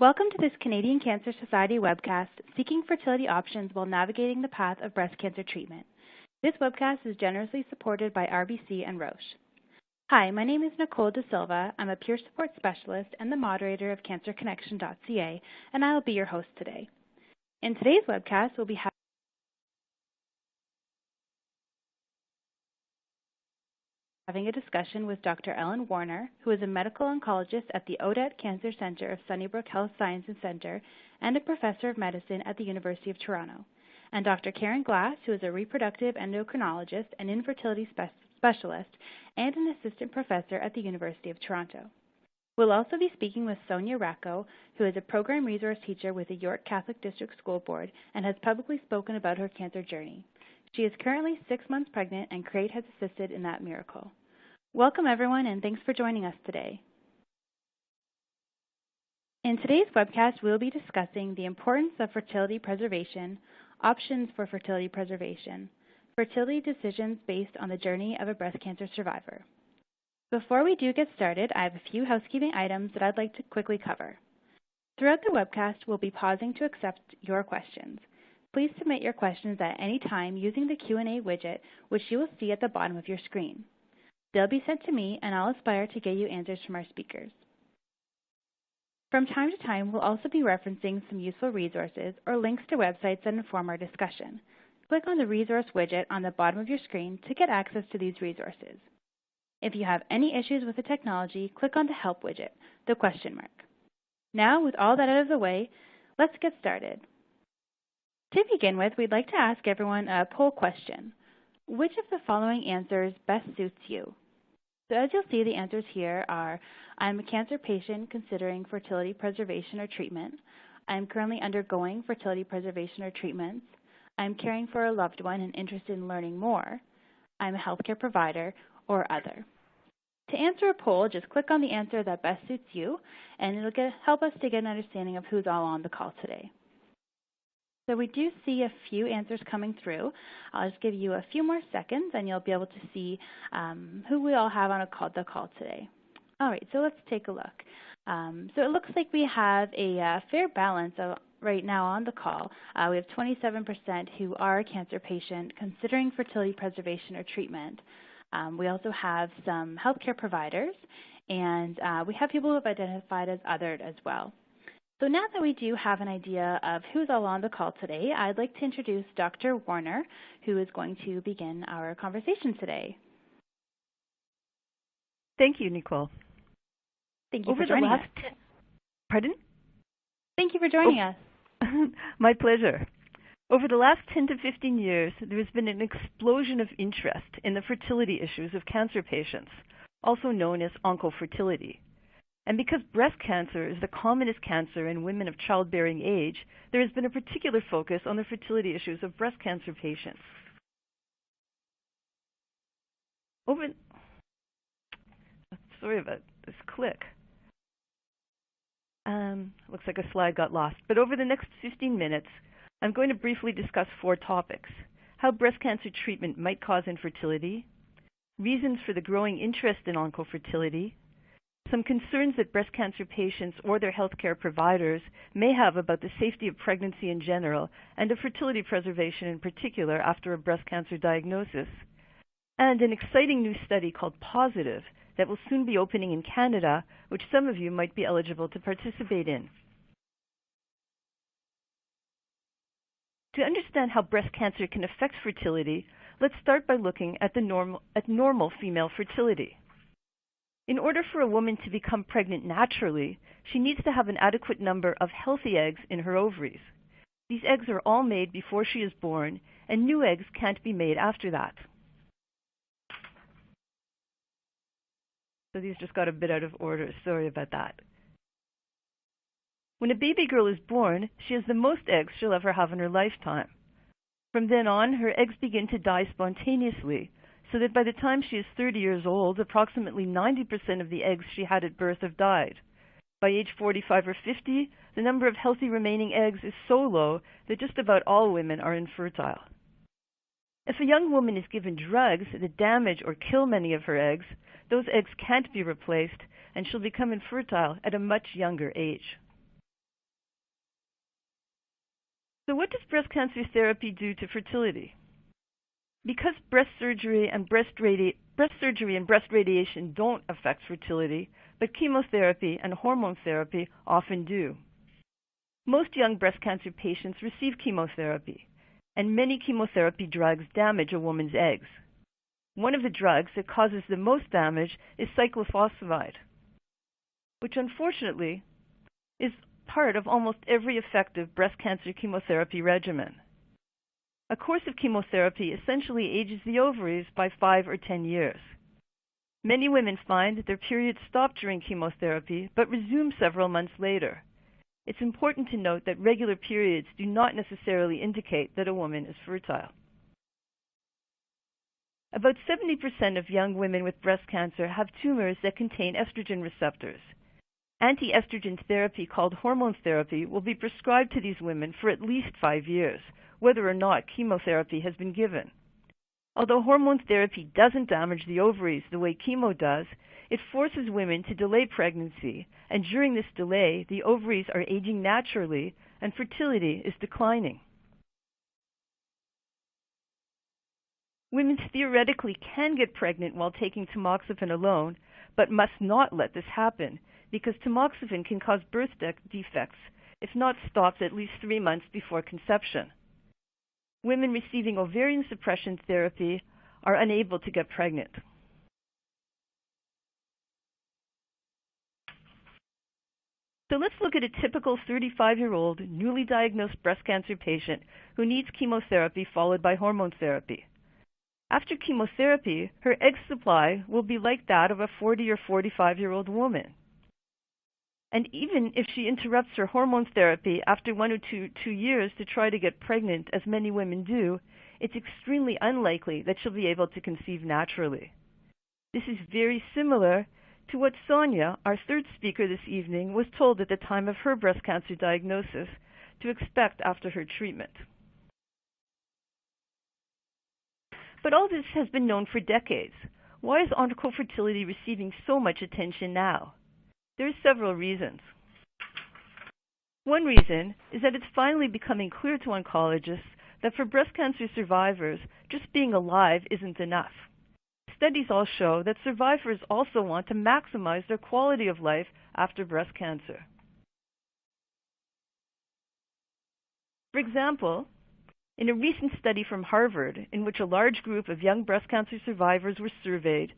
Welcome to this Canadian Cancer Society webcast, Seeking Fertility Options While Navigating the Path of Breast Cancer Treatment. This webcast is generously supported by RBC and Roche. Hi, my name is Nicole Da Silva. I'm a peer support specialist and the moderator of CancerConnection.ca, and I will be your host today. In today's webcast, we'll be having a discussion with Dr. Ellen Warner, who is a medical oncologist at the Odette Cancer Center of Sunnybrook Health Sciences Center and a professor of medicine at the University of Toronto, and Dr. Karen Glass, who is a reproductive endocrinologist and infertility specialist and an assistant professor at the University of Toronto. We'll also be speaking with Sonia Racco, who is a program resource teacher with the York Catholic District School Board and has publicly spoken about her cancer journey. She is currently 6 months pregnant, and CRATE has assisted in that miracle. Welcome, everyone, and thanks for joining us today. In today's webcast, we'll be discussing the importance of fertility preservation, options for fertility preservation, fertility decisions based on the journey of a breast cancer survivor. Before we do get started, I have a few housekeeping items that I'd like to quickly cover. Throughout the webcast, we'll be pausing to accept your questions. Please submit your questions at any time using the Q&A widget, which you will see at the bottom of your screen. They'll be sent to me, and I'll aspire to get you answers from our speakers. From time to time, we'll also be referencing some useful resources or links to websites that inform our discussion. Click on the resource widget on the bottom of your screen to get access to these resources. If you have any issues with the technology, click on the Help widget, the question mark. Now, with all that out of the way, let's get started. To begin with, we'd like to ask everyone a poll question. Which of the following answers best suits you? So as you'll see, the answers here are, I'm a cancer patient considering fertility preservation or treatment. I'm currently undergoing fertility preservation or treatments. I'm caring for a loved one and interested in learning more. I'm a healthcare provider, or other. To answer a poll, just click on the answer that best suits you, and it'll help us to get an understanding of who's all on the call today. So we do see a few answers coming through. I'll just give you a few more seconds, and you'll be able to see who we all have on the call today. All right, so let's take a look. So it looks like we have a fair balance right now on the call. We have 27% who are a cancer patient considering fertility preservation or treatment. We also have some healthcare providers, and we have people who have identified as othered as well. So now that we do have an idea of who's all on the call today, I'd like to introduce Dr. Warner, who is going to begin our conversation today. Thank you, Nicole. Thank you for joining us. Pardon? Thank you for joining us. My pleasure. Over the last 10 to 15 years, there has been an explosion of interest in the fertility issues of cancer patients, also known as oncofertility. And because breast cancer is the commonest cancer in women of childbearing age, there has been a particular focus on the fertility issues of breast cancer patients. Sorry about this click. Looks like a slide got lost. But over the next 15 minutes, I'm going to briefly discuss 4 topics: how breast cancer treatment might cause infertility, reasons for the growing interest in oncofertility, some concerns that breast cancer patients or their healthcare providers may have about the safety of pregnancy in general and of fertility preservation in particular after a breast cancer diagnosis, and an exciting new study called Positive that will soon be opening in Canada, which some of you might be eligible to participate in. To understand how breast cancer can affect fertility, let's start by looking at normal female fertility. In order for a woman to become pregnant naturally, she needs to have an adequate number of healthy eggs in her ovaries. These eggs are all made before she is born, and new eggs can't be made after that. So these just got a bit out of order. Sorry about that. When a baby girl is born, she has the most eggs she'll ever have in her lifetime. From then on, her eggs begin to die spontaneously, so that by the time she is 30 years old, approximately 90% of the eggs she had at birth have died. By age 45 or 50, the number of healthy remaining eggs is so low that just about all women are infertile. If a young woman is given drugs that damage or kill many of her eggs, those eggs can't be replaced, and she'll become infertile at a much younger age. So what does breast cancer therapy do to fertility? Because breast surgery and breast radiation don't affect fertility, but chemotherapy and hormone therapy often do. Most young breast cancer patients receive chemotherapy, and many chemotherapy drugs damage a woman's eggs. One of the drugs that causes the most damage is cyclophosphamide, which unfortunately is part of almost every effective breast cancer chemotherapy regimen. A course of chemotherapy essentially ages the ovaries by 5 or 10 years. Many women find that their periods stop during chemotherapy but resume several months later. It's important to note that regular periods do not necessarily indicate that a woman is fertile. About 70% of young women with breast cancer have tumors that contain estrogen receptors. Anti-estrogen therapy called hormone therapy will be prescribed to these women for at least 5 years, whether or not chemotherapy has been given. Although hormone therapy doesn't damage the ovaries the way chemo does, it forces women to delay pregnancy, and during this delay, the ovaries are aging naturally and fertility is declining. Women theoretically can get pregnant while taking tamoxifen alone, but must not let this happen, because tamoxifen can cause birth defects if not stopped at least 3 months before conception. Women receiving ovarian suppression therapy are unable to get pregnant. So let's look at a typical 35-year-old newly diagnosed breast cancer patient who needs chemotherapy followed by hormone therapy. After chemotherapy, her egg supply will be like that of a 40 or 45-year-old woman. And even if she interrupts her hormone therapy after 1 or 2 years to try to get pregnant, as many women do, it's extremely unlikely that she'll be able to conceive naturally. This is very similar to what Sonia, our third speaker this evening, was told at the time of her breast cancer diagnosis to expect after her treatment. But all this has been known for decades. Why is oncofertility receiving so much attention now? There are several reasons. One reason is that it's finally becoming clear to oncologists that for breast cancer survivors, just being alive isn't enough. Studies all show that survivors also want to maximize their quality of life after breast cancer. For example, in a recent study from Harvard, in which a large group of young breast cancer survivors were surveyed,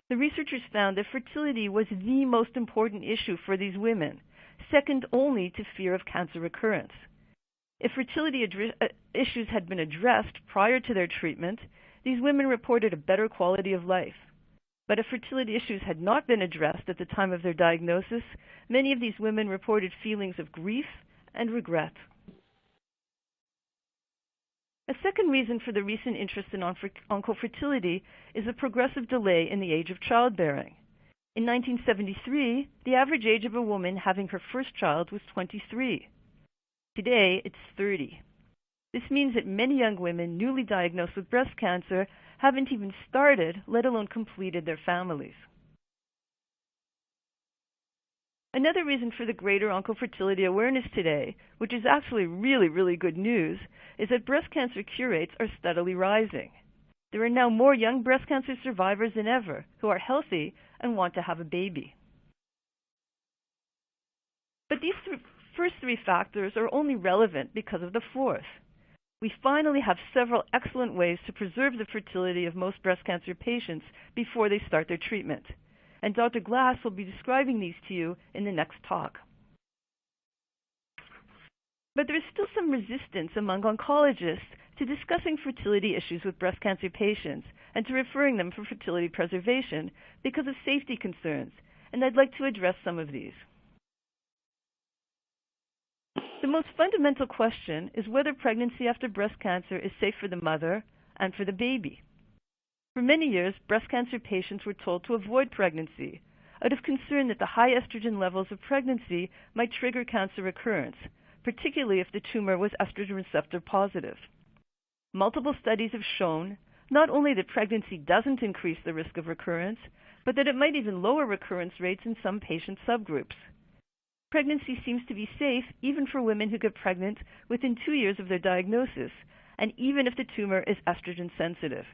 the researchers found that fertility was the most important issue for these women, second only to fear of cancer recurrence. If fertility issues had been addressed prior to their treatment, these women reported a better quality of life. But if fertility issues had not been addressed at the time of their diagnosis, many of these women reported feelings of grief and regret. A second reason for the recent interest in oncofertility is a progressive delay in the age of childbearing. In 1973, the average age of a woman having her first child was 23. Today, it's 30. This means that many young women newly diagnosed with breast cancer haven't even started, let alone completed their families. Another reason for the greater oncofertility awareness today, which is actually really good news, is that breast cancer cure rates are steadily rising. There are now more young breast cancer survivors than ever who are healthy and want to have a baby. But these first 3 factors are only relevant because of the fourth. We finally have several excellent ways to preserve the fertility of most breast cancer patients before they start their treatment. And Dr. Glass will be describing these to you in the next talk. But there is still some resistance among oncologists to discussing fertility issues with breast cancer patients and to referring them for fertility preservation because of safety concerns, and I'd like to address some of these. The most fundamental question is whether pregnancy after breast cancer is safe for the mother and for the baby. For many years, breast cancer patients were told to avoid pregnancy out of concern that the high estrogen levels of pregnancy might trigger cancer recurrence, particularly if the tumor was estrogen receptor positive. Multiple studies have shown not only that pregnancy doesn't increase the risk of recurrence, but that it might even lower recurrence rates in some patient subgroups. Pregnancy seems to be safe even for women who get pregnant within 2 years of their diagnosis, and even if the tumor is estrogen sensitive.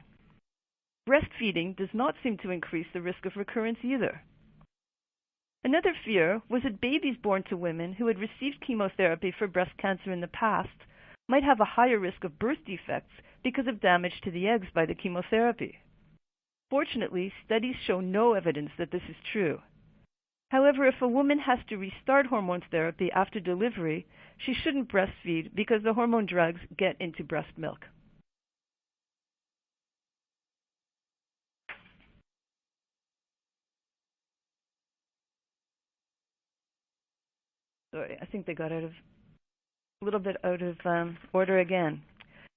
Breastfeeding does not seem to increase the risk of recurrence either. Another fear was that babies born to women who had received chemotherapy for breast cancer in the past might have a higher risk of birth defects because of damage to the eggs by the chemotherapy. Fortunately, studies show no evidence that this is true. However, if a woman has to restart hormone therapy after delivery, she shouldn't breastfeed because the hormone drugs get into breast milk. Sorry, I think they got a little bit out of order again.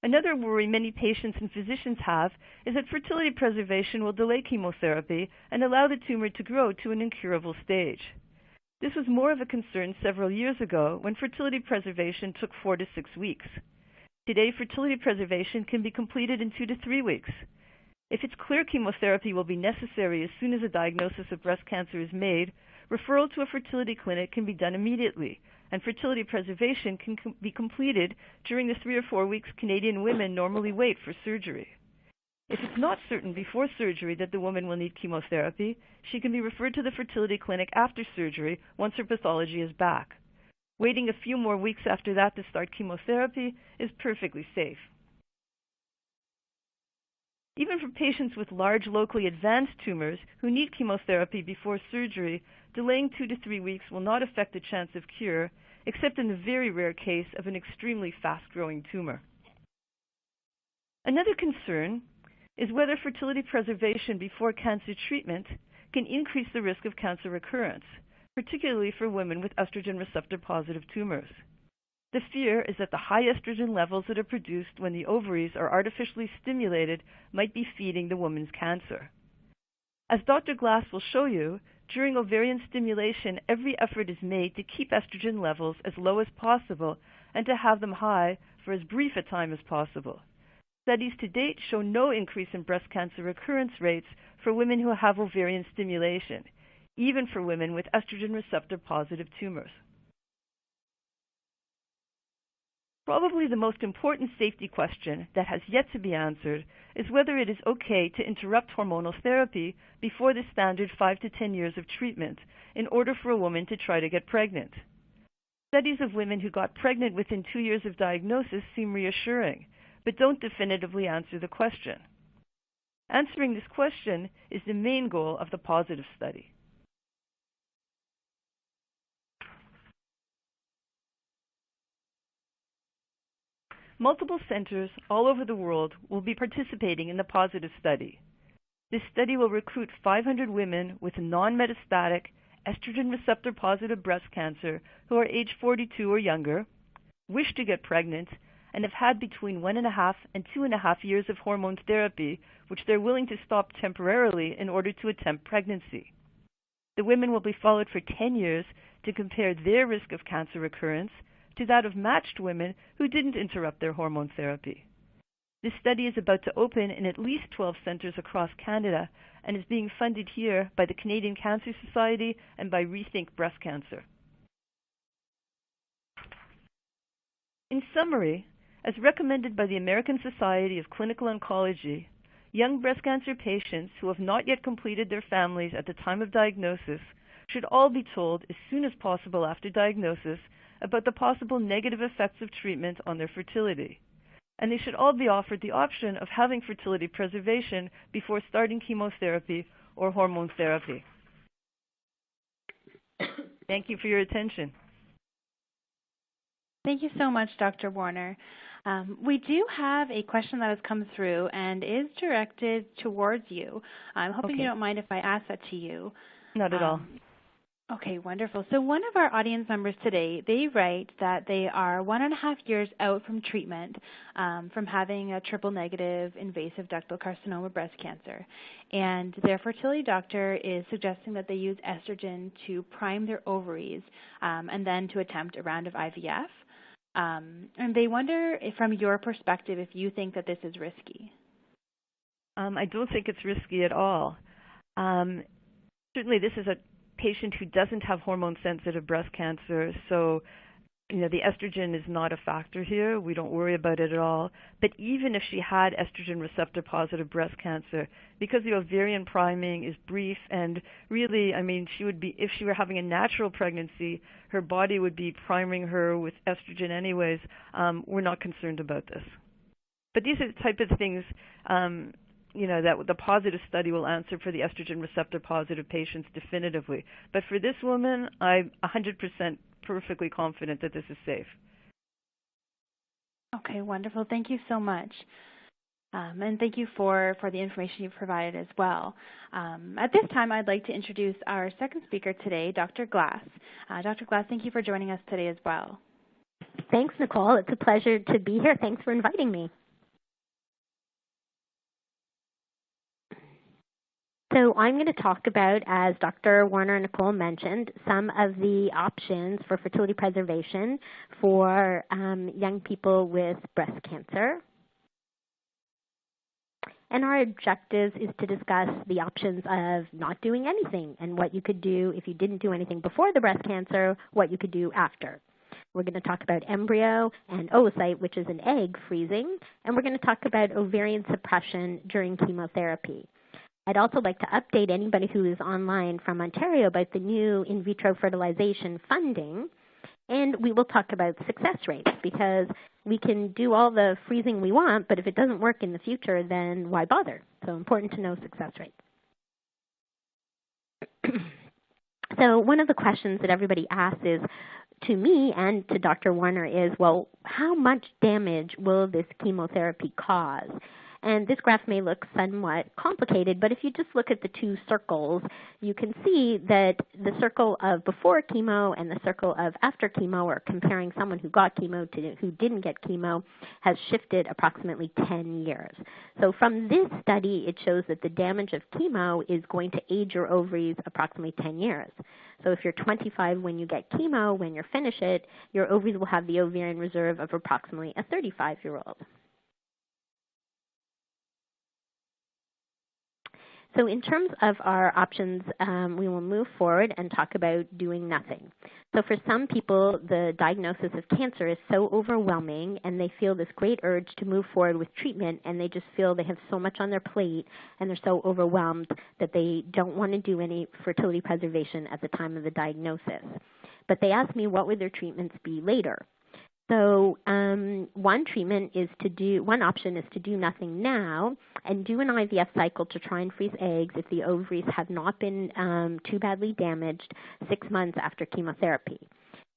Another worry many patients and physicians have is that fertility preservation will delay chemotherapy and allow the tumor to grow to an incurable stage. This was more of a concern several years ago when fertility preservation took 4 to 6 weeks. Today, fertility preservation can be completed in 2 to 3 weeks. If it's clear chemotherapy will be necessary as soon as a diagnosis of breast cancer is made, referral to a fertility clinic can be done immediately, and fertility preservation can be completed during the 3 or 4 weeks Canadian women normally wait for surgery. If it's not certain before surgery that the woman will need chemotherapy, she can be referred to the fertility clinic after surgery once her pathology is back. Waiting a few more weeks after that to start chemotherapy is perfectly safe. Even for patients with large locally advanced tumors who need chemotherapy before surgery, delaying 2 to 3 weeks will not affect the chance of cure, except in the very rare case of an extremely fast-growing tumor. Another concern is whether fertility preservation before cancer treatment can increase the risk of cancer recurrence, particularly for women with estrogen receptor-positive tumors. The fear is that the high estrogen levels that are produced when the ovaries are artificially stimulated might be feeding the woman's cancer. As Dr. Glass will show you, during ovarian stimulation, every effort is made to keep estrogen levels as low as possible and to have them high for as brief a time as possible. Studies to date show no increase in breast cancer recurrence rates for women who have ovarian stimulation, even for women with estrogen receptor-positive tumors. Probably the most important safety question that has yet to be answered is whether it is okay to interrupt hormonal therapy before the standard 5 to 10 years of treatment in order for a woman to try to get pregnant. Studies of women who got pregnant within 2 years of diagnosis seem reassuring, but don't definitively answer the question. Answering this question is the main goal of the positive study. Multiple centers all over the world will be participating in the positive study. This study will recruit 500 women with non-metastatic estrogen receptor-positive breast cancer who are age 42 or younger, wish to get pregnant, and have had between 1.5 and 2.5 years of hormone therapy, which they're willing to stop temporarily in order to attempt pregnancy. The women will be followed for 10 years to compare their risk of cancer recurrence to that of matched women who didn't interrupt their hormone therapy. This study is about to open in at least 12 centers across Canada and is being funded here by the Canadian Cancer Society and by Rethink Breast Cancer. In summary, as recommended by the American Society of Clinical Oncology, young breast cancer patients who have not yet completed their families at the time of diagnosis should all be told as soon as possible after diagnosis about the possible negative effects of treatment on their fertility. And they should all be offered the option of having fertility preservation before starting chemotherapy or hormone therapy. Thank you for your attention. Thank you so much, Dr. Warner. We do have a question that has come through and is directed towards you. I'm hoping you don't mind if I ask that to you. Not at all. Okay, wonderful. So one of our audience members today, they write that they are 1.5 years out from treatment from having a triple-negative invasive ductal carcinoma breast cancer. And their fertility doctor is suggesting that they use estrogen to prime their ovaries and then to attempt a round of IVF. And they wonder, if, from your perspective, if you think that this is risky. I don't think it's risky at all. Certainly this is a patient who doesn't have hormone-sensitive breast cancer, so the estrogen is not a factor here. We don't worry about it at all. But even if she had estrogen receptor-positive breast cancer, because the ovarian priming is brief, and really, she would be, if she were having a natural pregnancy, her body would be priming her with estrogen anyways. We're not concerned about this. But these are the type of things, that the positive study will answer for the estrogen receptor-positive patients definitively. But for this woman, I'm 100% perfectly confident that this is safe. Okay, wonderful. Thank you so much. And thank you for the information you provided as well. At this time, I'd like to introduce our second speaker today, Dr. Glass. Dr. Glass, thank you for joining us today as well. Thanks, Nicole. It's a pleasure to be here. Thanks for inviting me. So I'm going to talk about, as Dr. Warner and Nicole mentioned, some of the options for fertility preservation for young people with breast cancer. And our objective is to discuss the options of not doing anything and what you could do if you didn't do anything before the breast cancer, what you could do after. We're going to talk about embryo and oocyte, which is an egg, freezing, and we're going to talk about ovarian suppression during chemotherapy. I'd also like to update anybody who is online from Ontario about the new In Vitro Fertilization funding, and we will talk about success rates, because we can do all the freezing we want, but if it doesn't work in the future, then why bother? So important to know success rates. So one of the questions that everybody asks is, to me and to Dr. Warner, is, well, how much damage will this chemotherapy cause? And this graph may look somewhat complicated, but if you just look at the two circles, you can see that the circle of before chemo and the circle of after chemo, or comparing someone who got chemo to who didn't get chemo, has shifted approximately 10 years. So from this study, it shows that the damage of chemo is going to age your ovaries approximately 10 years. So if you're 25 when you get chemo, when you finish it, your ovaries will have the ovarian reserve of approximately a 35-year-old. So in terms of our options, we will move forward and talk about doing nothing. So for some people, the diagnosis of cancer is so overwhelming, and they feel this great urge to move forward with treatment, and they just feel they have so much on their plate, and they're so overwhelmed that they don't want to do any fertility preservation at the time of the diagnosis. But they ask me, what would their treatments be later? So one option is to do nothing now and do an IVF cycle to try and freeze eggs if the ovaries have not been too badly damaged 6 months after chemotherapy.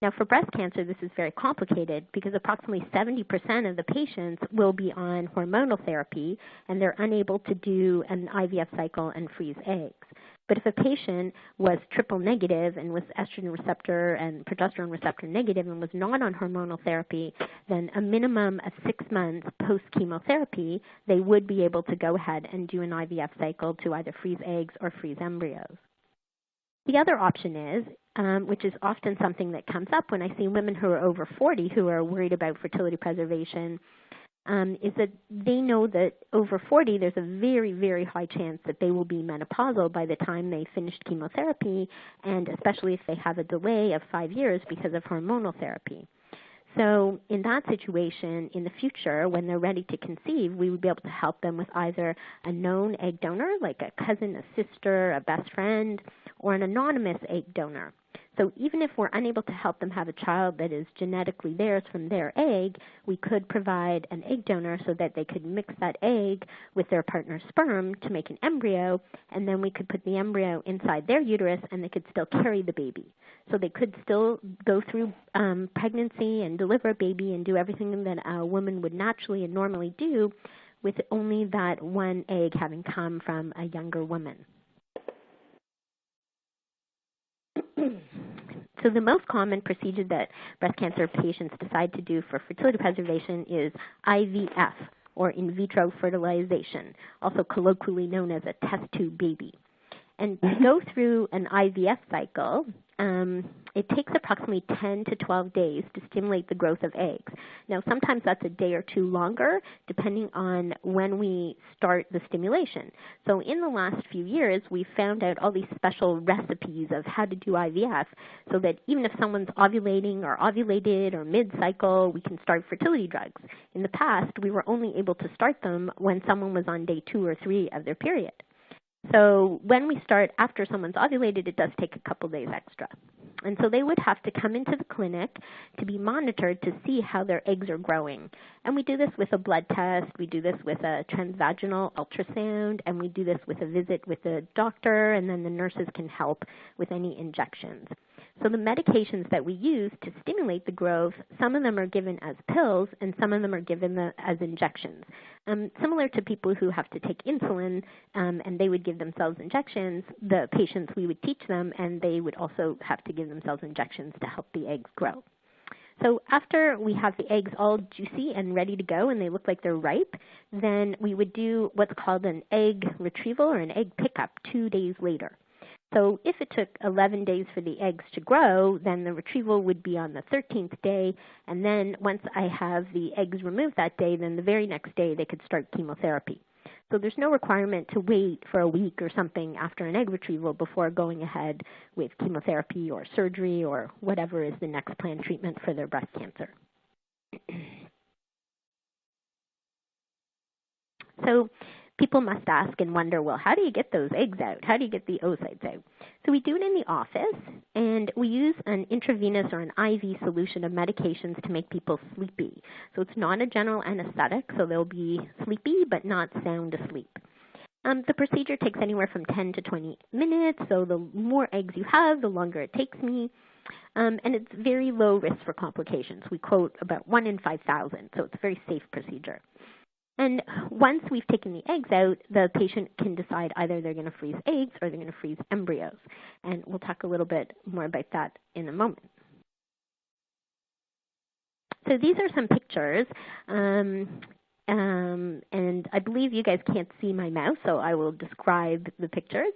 Now for breast cancer, this is very complicated because approximately 70% of the patients will be on hormonal therapy, and they're unable to do an IVF cycle and freeze eggs. But if a patient was triple negative and was estrogen receptor and progesterone receptor negative and was not on hormonal therapy, then a minimum of 6 months post-chemotherapy, they would be able to go ahead and do an IVF cycle to either freeze eggs or freeze embryos. The other option is, which is often something that comes up when I see women who are over 40 who are worried about fertility preservation, is that they know that over 40, there's a very, very high chance that they will be menopausal by the time they finish chemotherapy, and especially if they have a delay of 5 years because of hormonal therapy. So in that situation, in the future, when they're ready to conceive, we would be able to help them with either a known egg donor, like a cousin, a sister, a best friend, or an anonymous egg donor. So even if we're unable to help them have a child that is genetically theirs from their egg, we could provide an egg donor so that they could mix that egg with their partner's sperm to make an embryo, and then we could put the embryo inside their uterus and they could still carry the baby. So they could still go through pregnancy and deliver a baby and do everything that a woman would naturally and normally do, with only that one egg having come from a younger woman. So the most common procedure that breast cancer patients decide to do for fertility preservation is IVF, or in vitro fertilization, also colloquially known as a test tube baby. And to go through an IVF cycle, it takes approximately 10 to 12 days to stimulate the growth of eggs. Now, sometimes that's a day or two longer, depending on when we start the stimulation. So in the last few years, we've found out all these special recipes of how to do IVF so that even if someone's ovulating or ovulated or mid-cycle, we can start fertility drugs. In the past, we were only able to start them when someone was on day 2 or 3 of their period. So when we start after someone's ovulated, it does take a couple days extra. And so they would have to come into the clinic to be monitored to see how their eggs are growing. And we do this with a blood test, we do this with a transvaginal ultrasound, and we do this with a visit with a doctor, and then the nurses can help with any injections. So the medications that we use to stimulate the growth, some of them are given as pills and some of them are given as injections. Similar to people who have to take insulin and they would give themselves injections, the patients, we would teach them and they would also have to give themselves injections to help the eggs grow. So after we have the eggs all juicy and ready to go and they look like they're ripe, then we would do what's called an egg retrieval or an egg pickup 2 days later. So if it took 11 days for the eggs to grow, then the retrieval would be on the 13th day, and then once I have the eggs removed that day, then the very next day they could start chemotherapy. So there's no requirement to wait for a week or something after an egg retrieval before going ahead with chemotherapy or surgery or whatever is the next planned treatment for their breast cancer. So people must ask and wonder, well, how do you get those eggs out? How do you get the oocytes out? So we do it in the office, and we use an intravenous or an IV solution of medications to make people sleepy. So it's not a general anesthetic, so they'll be sleepy but not sound asleep. The procedure takes anywhere from 10 to 20 minutes, so the more eggs you have, the longer it takes me. And it's very low risk for complications. We quote about 1 in 5,000, so it's a very safe procedure. And once we've taken the eggs out, the patient can decide either they're going to freeze eggs or they're going to freeze embryos. And we'll talk a little bit more about that in a moment. So these are some pictures. And I believe you guys can't see my mouse, so I will describe the pictures.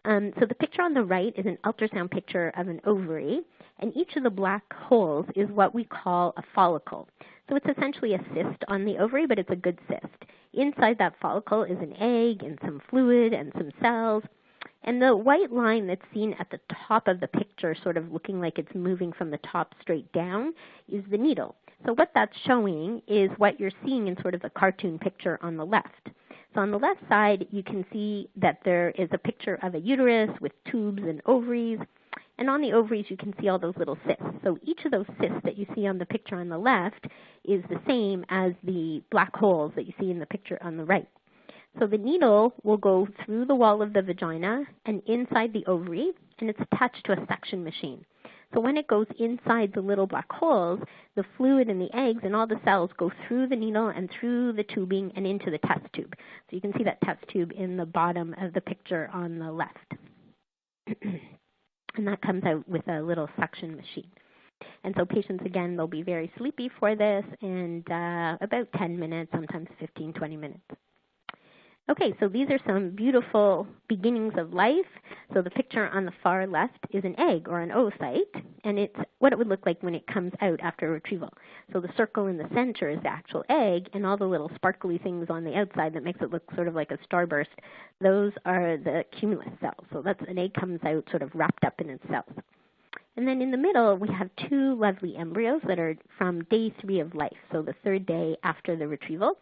So the picture on the right is an ultrasound picture of an ovary, and each of the black holes is what we call a follicle. So it's essentially a cyst on the ovary, but it's a good cyst. Inside that follicle is an egg and some fluid and some cells. And the white line that's seen at the top of the picture, sort of looking like it's moving from the top straight down, is the needle. So what that's showing is what you're seeing in sort of the cartoon picture on the left. So on the left side, you can see that there is a picture of a uterus with tubes and ovaries. And on the ovaries, you can see all those little cysts. So each of those cysts that you see on the picture on the left is the same as the black holes that you see in the picture on the right. So the needle will go through the wall of the vagina and inside the ovary, and it's attached to a suction machine. So when it goes inside the little black holes, the fluid and the eggs and all the cells go through the needle and through the tubing and into the test tube. So you can see that test tube in the bottom of the picture on the left. And that comes out with a little suction machine. And so patients, again, they'll be very sleepy for this, and about 10 minutes, sometimes 15, 20 minutes. Okay, so these are some beautiful beginnings of life. So the picture on the far left is an egg or an oocyte, and it's what it would look like when it comes out after retrieval. So the circle in the center is the actual egg, and all the little sparkly things on the outside that makes it look sort of like a starburst, those are the cumulus cells. So that's an egg comes out sort of wrapped up in its cells. And then in the middle, we have 2 lovely embryos that are from day 3 of life, so the 3rd day after the retrieval.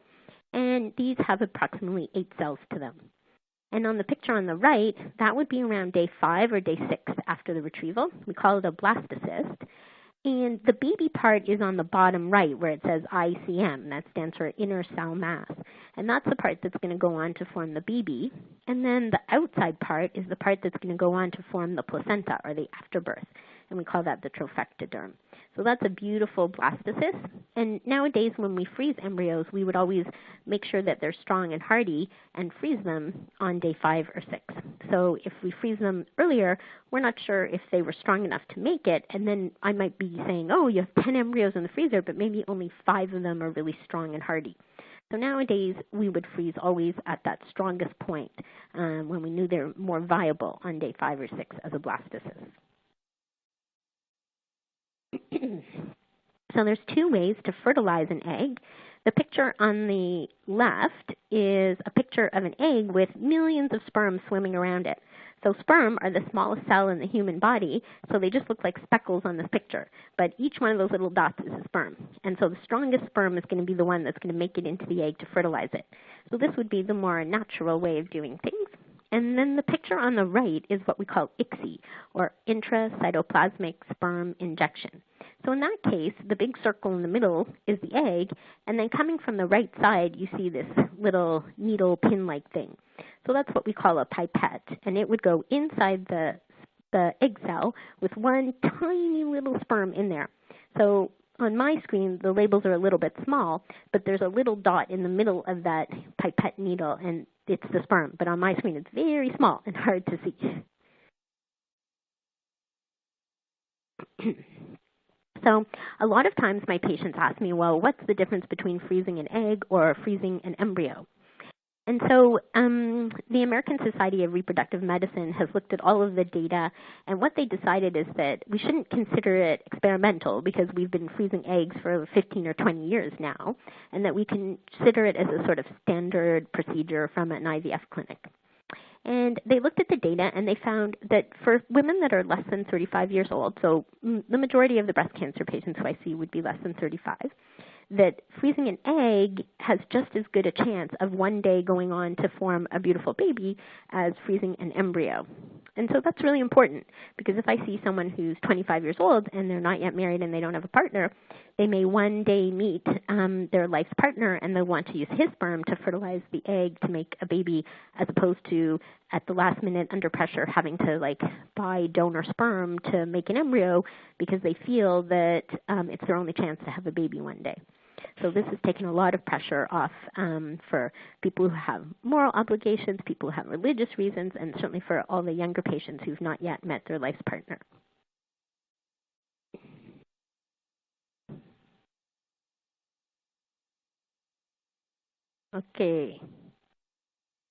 And these have approximately 8 cells to them. And on the picture on the right, that would be around day 5 or day 6 after the retrieval. We call it a blastocyst. And the baby part is on the bottom right where it says ICM. That stands for inner cell mass. And that's the part that's going to go on to form the baby. And then the outside part is the part that's going to go on to form the placenta or the afterbirth. And we call that the trophectoderm. So that's a beautiful blastocyst. And nowadays when we freeze embryos, we would always make sure that they're strong and hardy and freeze them on day 5 or 6. So if we freeze them earlier, we're not sure if they were strong enough to make it. And then I might be saying, oh, you have 10 embryos in the freezer, but maybe only 5 of them are really strong and hardy. So nowadays, we would freeze always at that strongest point when we knew they're more viable on day 5 or 6 as a blastocyst. So there's two ways to fertilize an egg. The picture on the left is a picture of an egg with millions of sperm swimming around it. So sperm are the smallest cell in the human body, so they just look like speckles on this picture. But each one of those little dots is a sperm. And so the strongest sperm is going to be the one that's going to make it into the egg to fertilize it. So this would be the more natural way of doing things. And then the picture on the right is what we call ICSI, or intracytoplasmic sperm injection. So in that case, the big circle in the middle is the egg, and then coming from the right side, you see this little needle pin-like thing. So that's what we call a pipette, and it would go inside the egg cell with one tiny little sperm in there. So on my screen, the labels are a little bit small, but there's a little dot in the middle of that pipette needle, and it's the sperm. But on my screen, it's very small and hard to see. So a lot of times my patients ask me, well, what's the difference between freezing an egg or freezing an embryo? And so the American Society of Reproductive Medicine has looked at all of the data, and what they decided is that we shouldn't consider it experimental because we've been freezing eggs for 15 or 20 years now, and that we consider it as a sort of standard procedure from an IVF clinic. And they looked at the data, and they found that for women that are less than 35 years old, so the majority of the breast cancer patients who I see would be less than 35, that freezing an egg has just as good a chance of one day going on to form a beautiful baby as freezing an embryo. And so that's really important, because if I see someone who's 25 years old and they're not yet married and they don't have a partner, they may one day meet their life's partner and they'll want to use his sperm to fertilize the egg to make a baby, as opposed to at the last minute under pressure having to buy donor sperm to make an embryo because they feel that it's their only chance to have a baby one day. So this has taken a lot of pressure off for people who have moral obligations, people who have religious reasons, and certainly for all the younger patients who've not yet met their life's partner. Okay.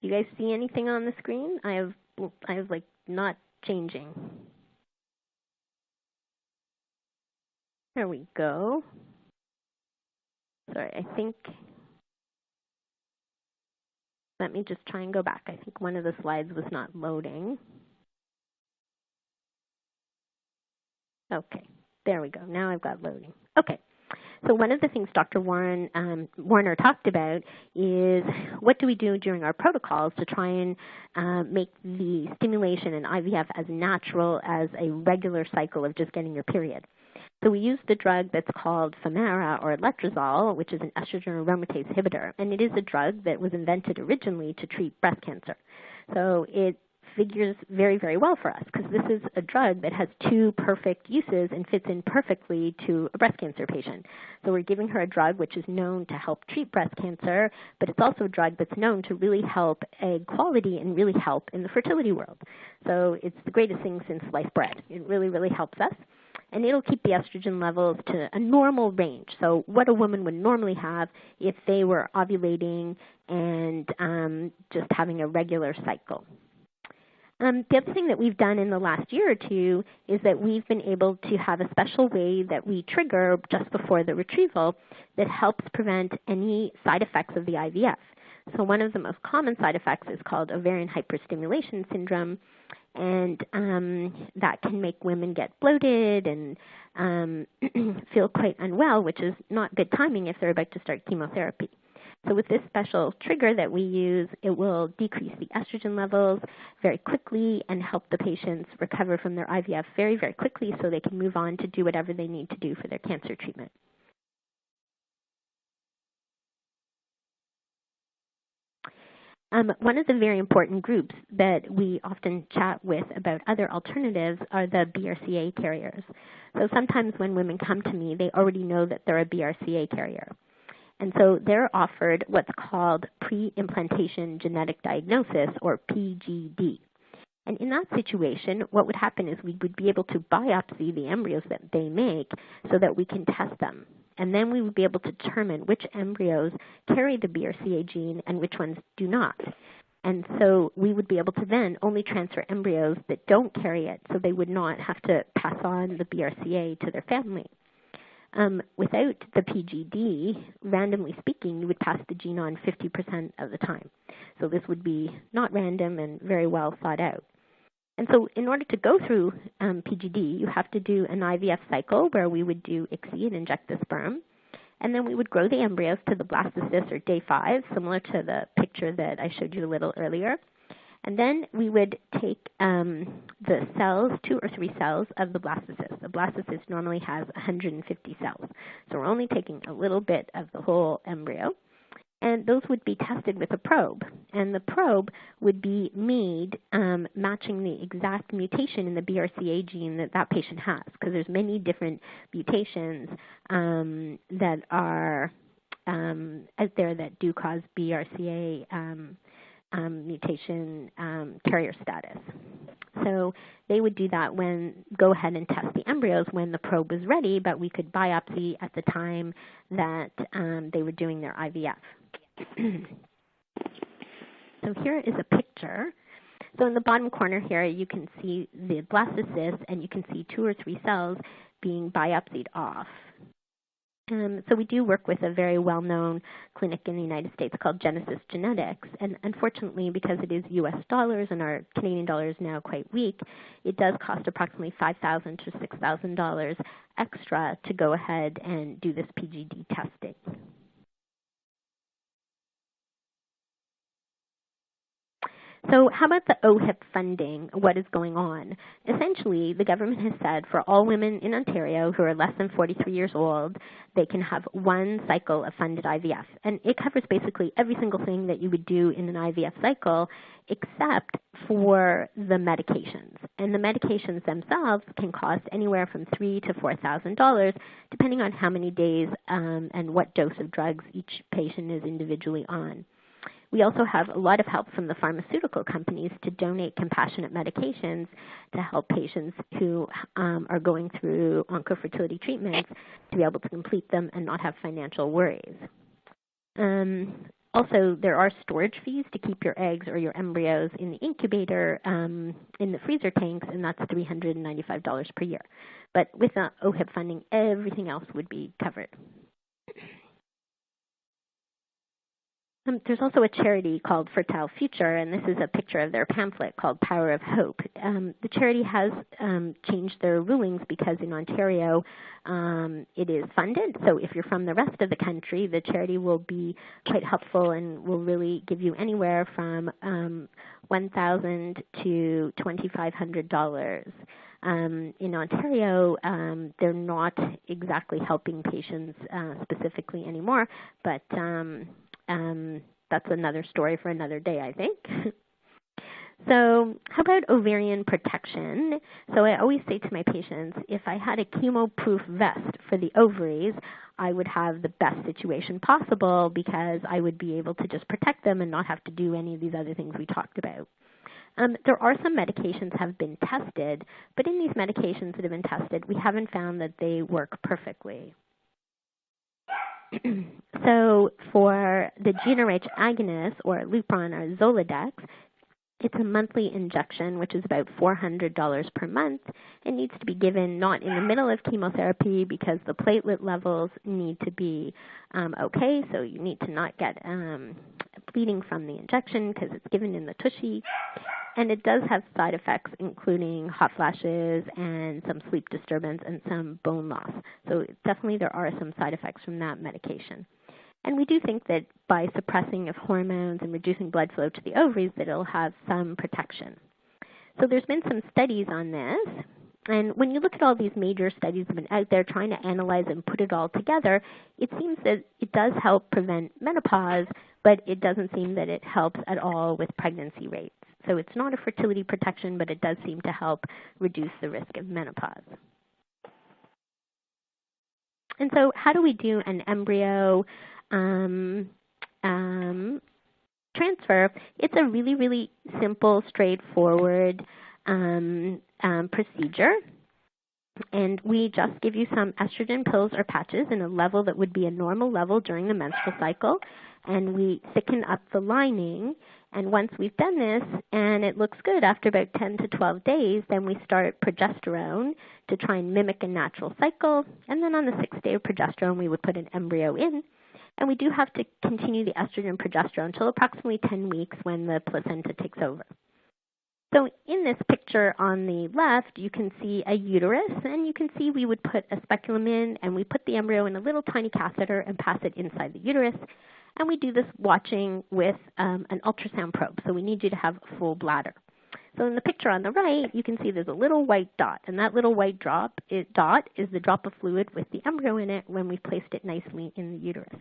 You guys see anything on the screen? I have not changing. There we go. Sorry, let me just try and go back. I think one of the slides was not loading. Okay, there we go. Now I've got loading. Okay, so one of the things Dr. Warner talked about is what do we do during our protocols to try and make the stimulation in IVF as natural as a regular cycle of just getting your period. So we use the drug that's called Femara or letrozole, which is an estrogen aromatase inhibitor, and it is a drug that was invented originally to treat breast cancer. So it figures very, very well for us because this is a drug that has two perfect uses and fits in perfectly to a breast cancer patient. So we're giving her a drug which is known to help treat breast cancer, but it's also a drug that's known to really help egg quality and really help in the fertility world. So it's the greatest thing since sliced bread. It really, really helps us. And it'll keep the estrogen levels to a normal range, so what a woman would normally have if they were ovulating and just having a regular cycle. The other thing that we've done in the last year or two is that we've been able to have a special way that we trigger just before the retrieval that helps prevent any side effects of the IVF. So one of the most common side effects is called ovarian hyperstimulation syndrome, and that can make women get bloated and feel quite unwell, which is not good timing if they're about to start chemotherapy. So with this special trigger that we use, it will decrease the estrogen levels very quickly and help the patients recover from their IVF very, very quickly so they can move on to do whatever they need to do for their cancer treatment. One of the very important groups that we often chat with about other alternatives are the BRCA carriers. So sometimes when women come to me, they already know that they're a BRCA carrier. And so they're offered what's called pre-implantation genetic diagnosis, or PGD. And in that situation, what would happen is we would be able to biopsy the embryos that they make so that we can test them. And then we would be able to determine which embryos carry the BRCA gene and which ones do not. And so we would be able to then only transfer embryos that don't carry it, so they would not have to pass on the BRCA to their family. Without the PGD, randomly speaking, you would pass the gene on 50% of the time. So this would be not random and very well thought out. And so in order to go through PGD, you have to do an IVF cycle where we would do ICSI and inject the sperm. And then we would grow the embryos to the blastocyst or day 5, similar to the picture that I showed you a little earlier. And then we would take the cells, 2 or 3 cells of the blastocyst. The blastocyst normally has 150 cells. So we're only taking a little bit of the whole embryo. And those would be tested with a probe. And the probe would be made matching the exact mutation in the BRCA gene that that patient has, because there's many different mutations that are out there that do cause BRCA mutation carrier status. So they would do that go ahead and test the embryos when the probe was ready, but we could biopsy at the time that they were doing their IVF. So here is a picture. So in the bottom corner here, you can see the blastocyst, and you can see 2 or 3 cells being biopsied off. So we do work with a very well-known clinic in the United States called Genesis Genetics, and unfortunately, because it is U.S. dollars and our Canadian dollar is now quite weak, it does cost approximately $5,000 to $6,000 extra to go ahead and do this PGD testing. So how about the OHIP funding? What is going on? Essentially, the government has said for all women in Ontario who are less than 43 years old, they can have 1 cycle of funded IVF. And it covers basically every single thing that you would do in an IVF cycle except for the medications. And the medications themselves can cost anywhere from $3,000 to $4,000, depending on how many days and what dose of drugs each patient is individually on. We also have a lot of help from the pharmaceutical companies to donate compassionate medications to help patients who are going through oncofertility treatments to be able to complete them and not have financial worries. Also, there are storage fees to keep your eggs or your embryos in the incubator in the freezer tanks, and that's $395 per year. But with the OHIP funding, everything else would be covered. There's also a charity called Fertile Future, and this is a picture of their pamphlet called Power of Hope. The charity has changed their rulings because in Ontario it is funded. So if you're from the rest of the country, the charity will be quite helpful and will really give you anywhere from $1,000 to $2,500. In Ontario, they're not exactly helping patients specifically anymore, but that's another story for another day, I think. So how about ovarian protection? So I always say to my patients, if I had a chemo-proof vest for the ovaries, I would have the best situation possible because I would be able to just protect them and not have to do any of these other things we talked about. There are some medications have been tested, but in these medications that have been tested, we haven't found that they work perfectly. So for the GnRH agonist, or Lupron or Zoladex, it's a monthly injection, which is about $400 per month. It needs to be given not in the middle of chemotherapy because the platelet levels need to be okay, so you need to not get bleeding from the injection because it's given in the tushy. And it does have side effects, including hot flashes and some sleep disturbance and some bone loss. So definitely there are some side effects from that medication. And we do think that by suppressing of hormones and reducing blood flow to the ovaries, that it'll have some protection. So there's been some studies on this. And when you look at all these major studies that have been out there trying to analyze and put it all together, it seems that it does help prevent menopause, but it doesn't seem that it helps at all with pregnancy rates. So it's not a fertility protection, but it does seem to help reduce the risk of menopause. And so how do we do an embryo transfer? It's a really, really simple, straightforward procedure. And we just give you some estrogen pills or patches in a level that would be a normal level during the menstrual cycle, and we thicken up the lining. And once we've done this and it looks good after about 10 to 12 days, then we start progesterone to try and mimic a natural cycle. And then on the 6th day of progesterone, we would put an embryo in. And we do have to continue the estrogen progesterone until approximately 10 weeks when the placenta takes over. So in this picture on the left, you can see a uterus, and you can see we would put a speculum in, and we put the embryo in a little tiny catheter and pass it inside the uterus. And we do this watching with an ultrasound probe, so we need you to have a full bladder. So in the picture on the right, you can see there's a little white dot, and that little white dot is the drop of fluid with the embryo in it when we placed it nicely in the uterus.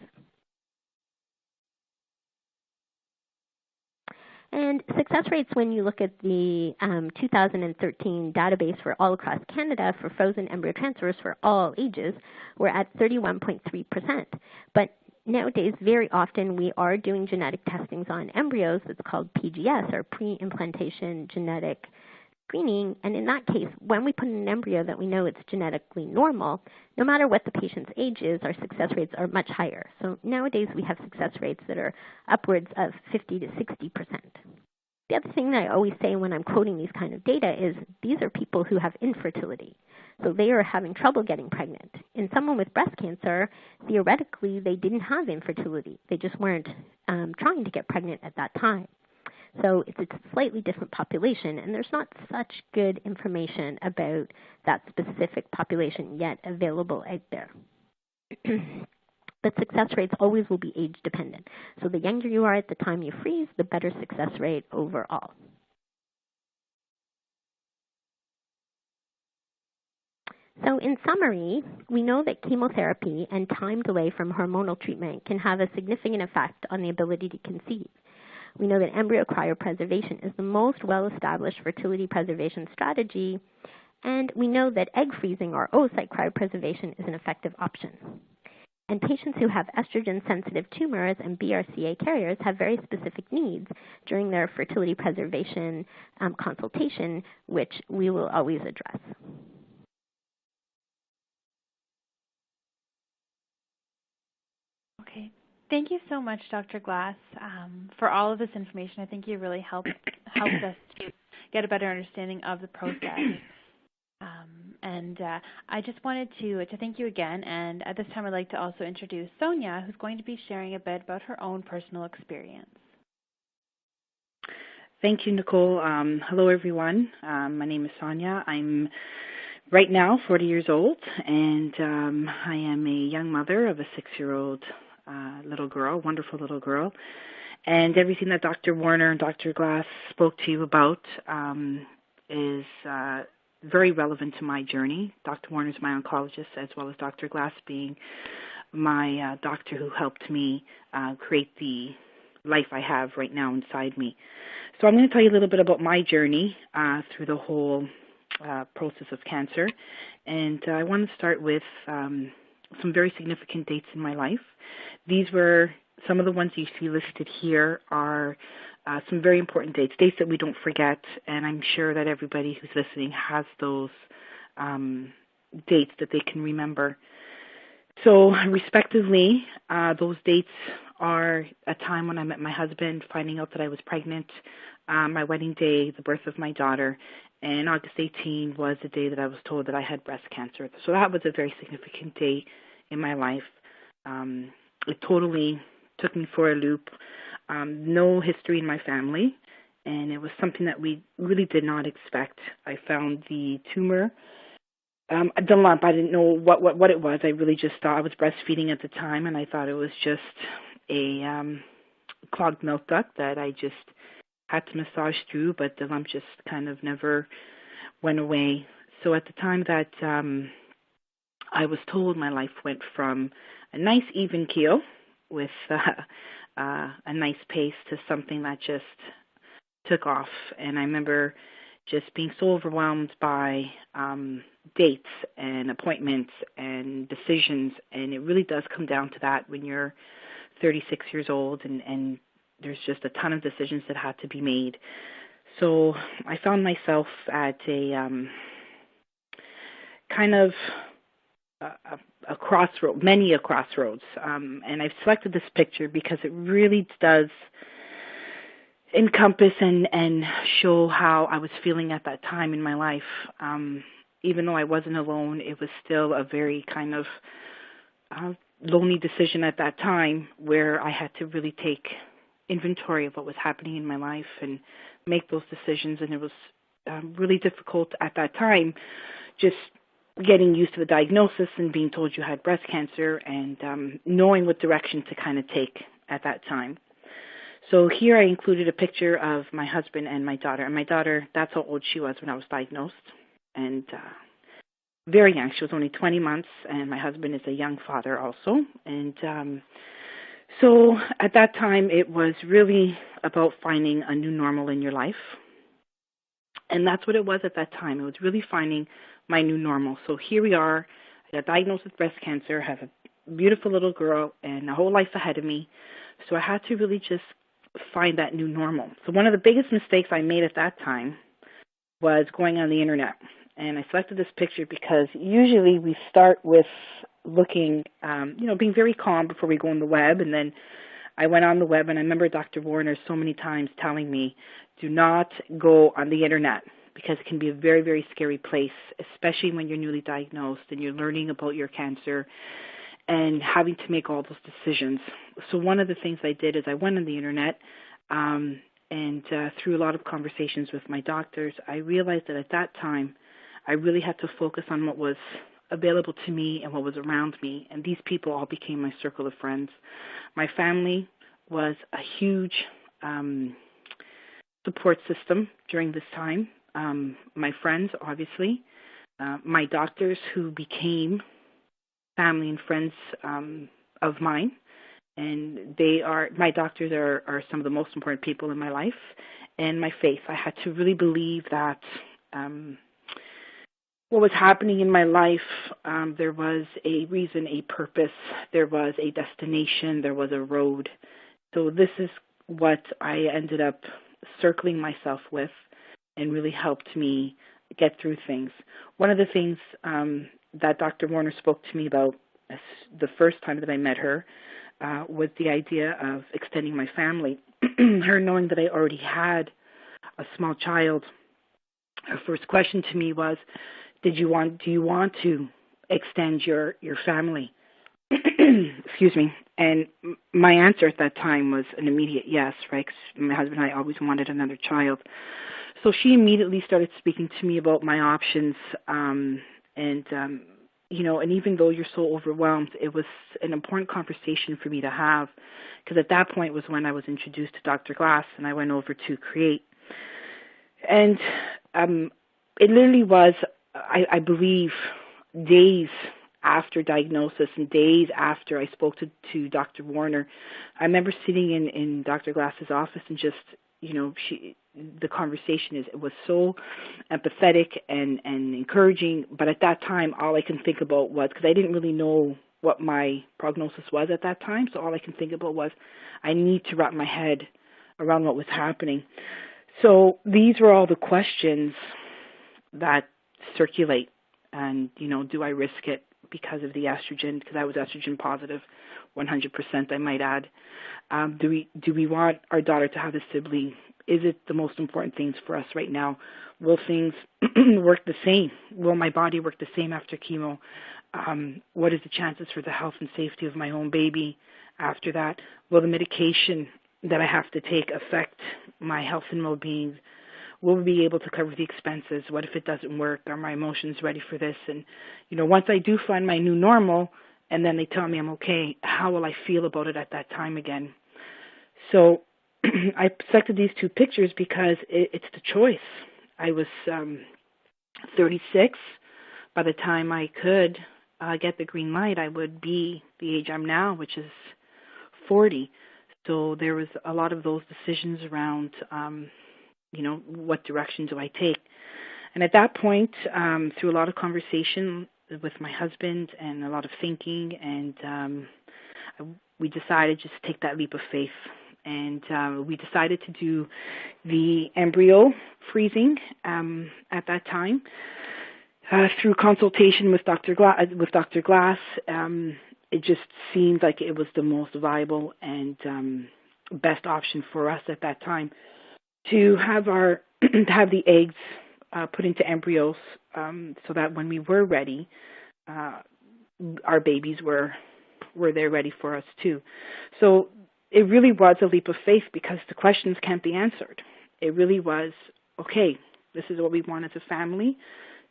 And success rates, when you look at the 2013 database for all across Canada for frozen embryo transfers for all ages, were at 31.3%. But nowadays, very often, we are doing genetic testings on embryos that's called PGS, or pre-implantation genetic screening. And in that case, when we put in an embryo that we know it's genetically normal, no matter what the patient's age is, our success rates are much higher. So nowadays, we have success rates that are upwards of 50 to 60%. The other thing that I always say when I'm quoting these kind of data is these are people who have infertility. So they are having trouble getting pregnant. In someone with breast cancer, theoretically, they didn't have infertility. They just weren't trying to get pregnant at that time. So it's a slightly different population, and there's not such good information about that specific population yet available out there. But success rates always will be age dependent. So the younger you are at the time you freeze, the better success rate overall. So in summary, we know that chemotherapy and time delay from hormonal treatment can have a significant effect on the ability to conceive. We know that embryo cryopreservation is the most well-established fertility preservation strategy, and we know that egg freezing or oocyte cryopreservation is an effective option. And patients who have estrogen-sensitive tumors and BRCA carriers have very specific needs during their fertility preservation consultation, which we will always address. Okay. Thank you so much, Dr. Glass, for all of this information. I think you really helped us to get a better understanding of the process. I just wanted to thank you again, and at this time I'd like to also introduce Sonia, who's going to be sharing a bit about her own personal experience. Thank you, Nicole. Hello, everyone. My name is Sonia. I'm right now 40 years old, and I am a young mother of a 6-year-old little girl, wonderful little girl. And everything that Dr. Warner and Dr. Glass spoke to you about is very relevant to my journey. Dr. Warner is my oncologist, as well as Dr. Glass being my doctor who helped me create the life I have right now inside me. So I'm going to tell you a little bit about my journey through the whole process of cancer. And I want to start with some very significant dates in my life. These were some of the ones you see listed here are some very important dates that we don't forget, and I'm sure that everybody who's listening has those dates that they can remember. So respectively, those dates are a time when I met my husband, finding out that I was pregnant, my wedding day, the birth of my daughter, and August 18 was the day that I was told that I had breast cancer. So that was a very significant day in my life. It totally took me for a loop. No history in my family, and it was something that we really did not expect. I found the tumor, the lump. I didn't know what it was. I really just thought I was breastfeeding at the time, and I thought it was just a clogged milk duct that I just had to massage through, but the lump just kind of never went away. So at the time that I was told, my life went from a nice even keel with a nice pace to something that just took off. And I remember just being so overwhelmed by dates and appointments and decisions. And it really does come down to that when you're 36 years old and there's just a ton of decisions that had to be made. So I found myself at a kind of a crossroad, many a crossroads. And I've selected this picture because it really does encompass and show how I was feeling at that time in my life. Even though I wasn't alone, it was still a very kind of lonely decision at that time where I had to really take inventory of what was happening in my life and make those decisions. And it was really difficult at that time, just getting used to the diagnosis and being told you had breast cancer and knowing what direction to kind of take at that time. So here I included a picture of my husband and my daughter. And my daughter, that's how old she was when I was diagnosed. And very young. She was only 20 months, and my husband is a young father also. And so at that time, it was really about finding a new normal in your life. And that's what it was at that time. It was really finding my new normal. So here we are. I got diagnosed with breast cancer, have a beautiful little girl, and a whole life ahead of me. So I had to really just find that new normal. So one of the biggest mistakes I made at that time was going on the internet. And I selected this picture because usually we start with looking, being very calm before we go on the web. And then I went on the web, and I remember Dr. Warner so many times telling me, do not go on the internet because it can be a very, very scary place, especially when you're newly diagnosed and you're learning about your cancer and having to make all those decisions. So one of the things I did is I went on the internet and through a lot of conversations with my doctors, I realized that at that time, I really had to focus on what was available to me and what was around me. And these people all became my circle of friends. My family was a huge support system during this time. My friends, obviously. My doctors, who became family and friends of mine. And my doctors are some of the most important people in my life. And my faith. I had to really believe that what was happening in my life, there was a reason, a purpose, there was a destination, there was a road. So this is what I ended up circling myself with and really helped me get through things. One of the things that Dr. Warner spoke to me about the first time that I met her was the idea of extending my family. Her knowing that I already had a small child, her first question to me was, do you want to extend your family? Excuse me. And my answer at that time was an immediate yes, right? 'Cause my husband and I always wanted another child. So she immediately started speaking to me about my options. And even though you're so overwhelmed, it was an important conversation for me to have, because at that point was when I was introduced to Dr. Glass, and I went over to Create. And it literally was, I believe, days after diagnosis and days after I spoke to Dr. Warner. I remember sitting in Dr. Glass's office and just, the conversation was so empathetic and encouraging. But at that time, all I can think about was, because I didn't really know what my prognosis was at that time, so all I can think about was, I need to wrap my head around what was happening. So these were all the questions that circulate. And, do I risk it because of the estrogen? Because I was estrogen positive, 100%, I might add. Do we want our daughter to have a sibling? Is it the most important things for us right now? Will things work the same? Will my body work the same after chemo? What is the chances for the health and safety of my own baby after that? Will the medication that I have to take affect my health and well-being? Will we be able to cover the expenses? What if it doesn't work? Are my emotions ready for this? And, once I do find my new normal and then they tell me I'm okay, how will I feel about it at that time again? So I selected these two pictures because it's the choice. I was 36. By the time I could get the green light, I would be the age I'm now, which is 40. So there was a lot of those decisions around what direction do I take? And at that point, through a lot of conversation with my husband and a lot of thinking, and we decided just to take that leap of faith. And we decided to do the embryo freezing at that time. through consultation with Dr. Glass, it just seemed like it was the most viable and best option for us at that time to have to have the eggs put into embryos, so that when we were ready, our babies were there ready for us too. So it really was a leap of faith because the questions can't be answered. It really was, okay, this is what we want as a family.